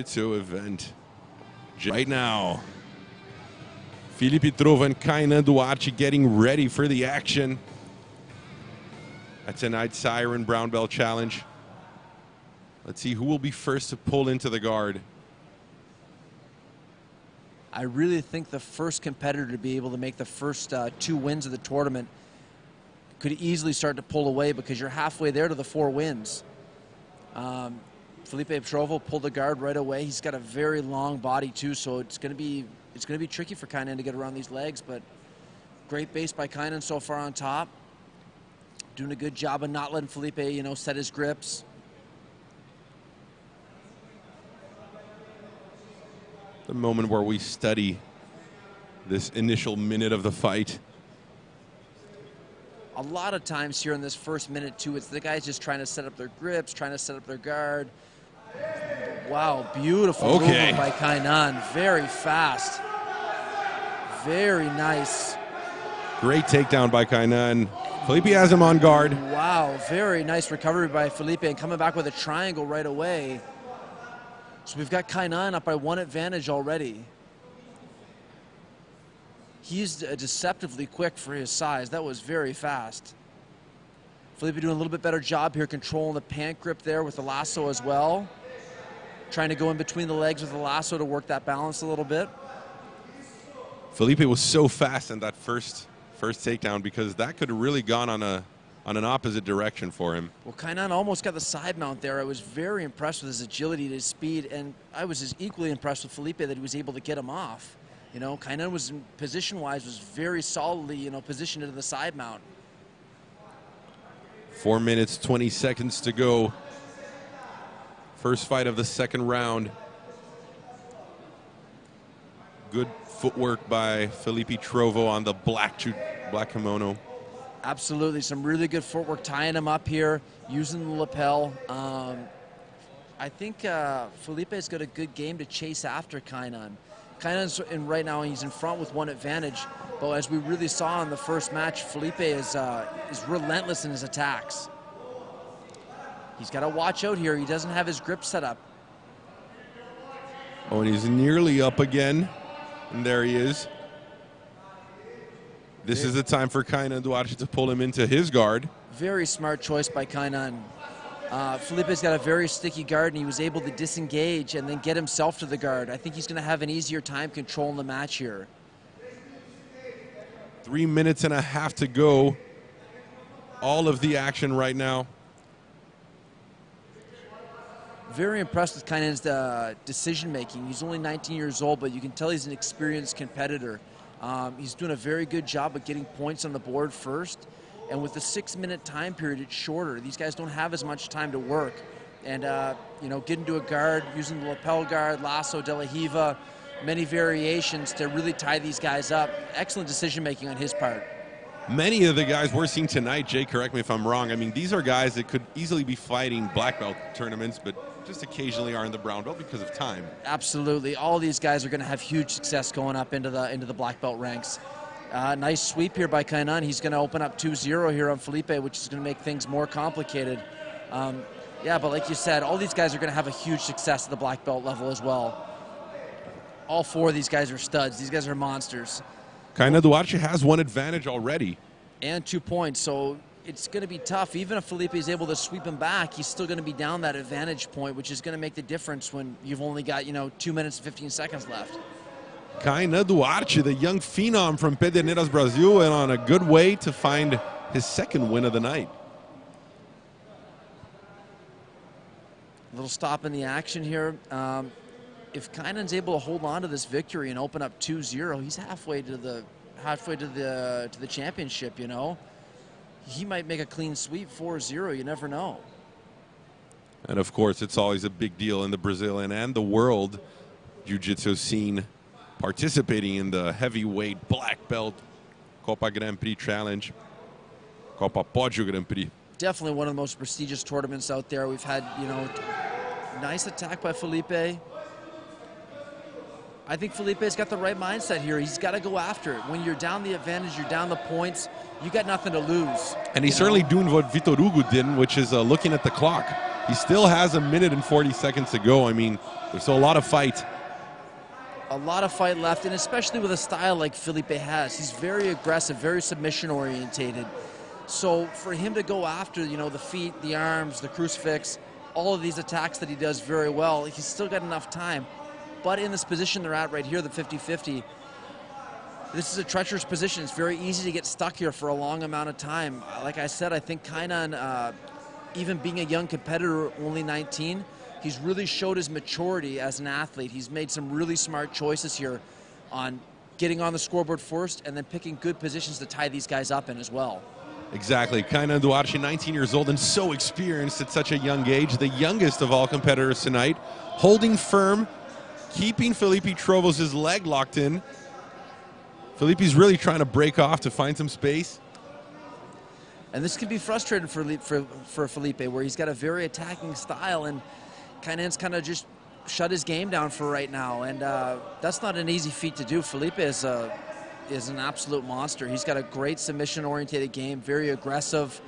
jiu-jitsu event. Right now, Fellipe Trovo and Kaynan Duarte getting ready for the action at tonight's Siren Brown Belt Challenge. Let's see who will be first to pull into the guard. I really think the first competitor to be able to make the first 2 wins of the tournament could easily start to pull away, because you're halfway there to the 4 wins. Fellipe Trovo pulled the guard right away. He's got a very long body too, so it's going to be tricky for Kaynan to get around these legs. But great base by Kaynan so far on top. Doing a good job of not letting Fellipe, set his grips. The moment where we study this initial minute of the fight. A lot of times here in this first minute too, it's the guys just trying to set up their grips, trying to set up their guard. Wow, beautiful movement by Kaynan. Very fast. Very nice. Great takedown by Kaynan. Fellipe has him on guard. Wow, very nice recovery by Fellipe, and coming back with a triangle right away. So we've got Kaynan up by 1 advantage already. He's deceptively quick for his size. That was very fast. Fellipe doing a little bit better job here controlling the pant grip there with the lasso as well. Trying to go in between the legs with the lasso to work that balance a little bit. Fellipe was so fast in that first takedown, because that could have really gone on an opposite direction for him. Well, Kaynan almost got the side mount there. I was very impressed with his agility and his speed, and I was as equally impressed with Fellipe that he was able to get him off. Kaynan was, position-wise, was very solidly, positioned into the side mount. 4 minutes, 20 seconds to go. First fight of the second round. Good footwork by Fellipe Trovo on the black kimono. Absolutely, some really good footwork tying him up here, using the lapel. I think Fellipe's got a good game to chase after Kaynan. Kaynan's right now, he's in front with 1 advantage, but as we really saw in the first match, Fellipe is relentless in his attacks. He's got to watch out here. He doesn't have his grip set up. Oh, and he's nearly up again. And there he is. This is the time for Kaynan Duarte to pull him into his guard. Very smart choice by Kaynan. Fellipe's got a very sticky guard, and he was able to disengage and then get himself to the guard. I think he's going to have an easier time controlling the match here. 3 minutes and a half to go. All of the action right now. Very impressed with Kaynan's decision-making. He's only 19 years old, but you can tell he's an experienced competitor. He's doing a very good job of getting points on the board first. And with the 6-minute time period, it's shorter. These guys don't have as much time to work. And, get into a guard, using the lapel guard, lasso, de la hiva, many variations to really tie these guys up. Excellent decision-making on his part. Many of the guys we're seeing tonight, Jay, correct me if I'm wrong, I mean, these are guys that could easily be fighting black belt tournaments, but just occasionally are in the brown belt because of time. Absolutely. All these guys are going to have huge success going up into the black belt ranks. Nice sweep here by Kaynan. He's going to open up 2-0 here on Fellipe, which is going to make things more complicated. Yeah, but like you said, all these guys are going to have a huge success at the black belt level as well. All 4 of these guys are studs. These guys are monsters. Kaynan Duarte has 1 advantage already. And 2 points, so it's going to be tough. Even if Fellipe is able to sweep him back, he's still going to be down that advantage point, which is going to make the difference when you've only got, 2 minutes and 15 seconds left. Kaynan Duarte, the young phenom from Pederneiras, Brazil, and on a good way to find his 2nd win of the night. A little stop in the action here. If Kaynan's able to hold on to this victory and open up 2-0, he's halfway to the championship. He might make a clean sweep 4-0. You never know. And of course, it's always a big deal in the Brazilian and the world jiu-jitsu scene, participating in the heavyweight black belt Copa Grand Prix Challenge, Copa Pode Grand Prix. Definitely one of the most prestigious tournaments out there. We've had, nice attack by Fellipe. I think Fellipe's got the right mindset here. He's got to go after it. When you're down the advantage, you're down the points, you got nothing to lose. And he's certainly doing what Vitor Hugo did, which is looking at the clock. He still has a minute and 40 seconds to go. I mean, there's still a lot of fight. A lot of fight left, and especially with a style like Fellipe has. He's very aggressive, very submission orientated. So for him to go after, you know, the feet, the arms, the crucifix, all of these attacks that he does very well, he's still got enough time. But in this position they're at right here, the 50-50, this is a treacherous position. It's very easy to get stuck here for a long amount of time. Like I said, I think Kaynan, even being a young competitor, only 19, he's really showed his maturity as an athlete. He's made some really smart choices here on getting on the scoreboard first and then picking good positions to tie these guys up in as well. Exactly. Kaynan Duarte, 19 years old and so experienced at such a young age. The youngest of all competitors tonight. Holding firm, keeping Fellipe Trovo's leg locked in. Felipe's really trying to break off to find some space. And this can be frustrating for Fellipe, where he's got a very attacking style, and Kaynan's kind of just shut his game down for right now. And that's not an easy feat to do. Fellipe is an absolute monster. He's got a great submission-oriented game, very aggressive,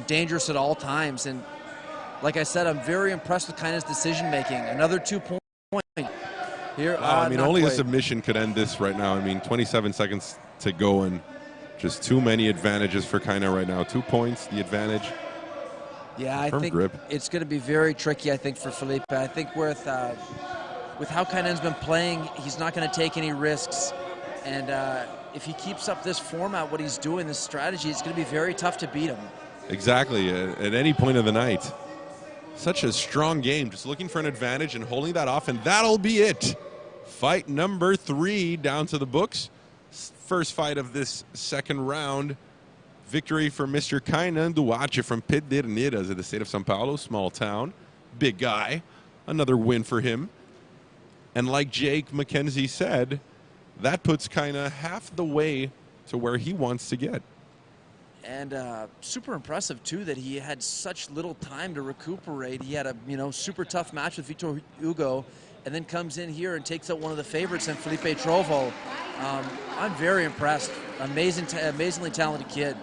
dangerous at all times. And like I said, I'm very impressed with Kaynan's decision-making. Another 2 points here. I mean, only a submission could end this right now. I mean, 27 seconds to go, and just too many advantages for Kaynan right now. 2 points, the advantage. Yeah, I think it's going to be very tricky, I think, for Fellipe. I think with how Kaynan's been playing, he's not going to take any risks. And if he keeps up this format, what he's doing, this strategy, it's going to be very tough to beat him. Exactly, at any point of the night. Such a strong game, just looking for an advantage and holding that off, and that'll be it. Fight number 3 down to the books. First fight of this second round. Victory for Mr. Kaynan Duarte from Pederneiras of the state of São Paulo, small town. Big guy. Another win for him. And like Jake McKenzie said, that puts Kaynan half the way to where he wants to get. And super impressive, too, that he had such little time to recuperate. He had a super tough match with Vitor Hugo, and then comes in here and takes out one of the favorites in Fellipe Trovo. I'm very impressed. Amazingly talented kid.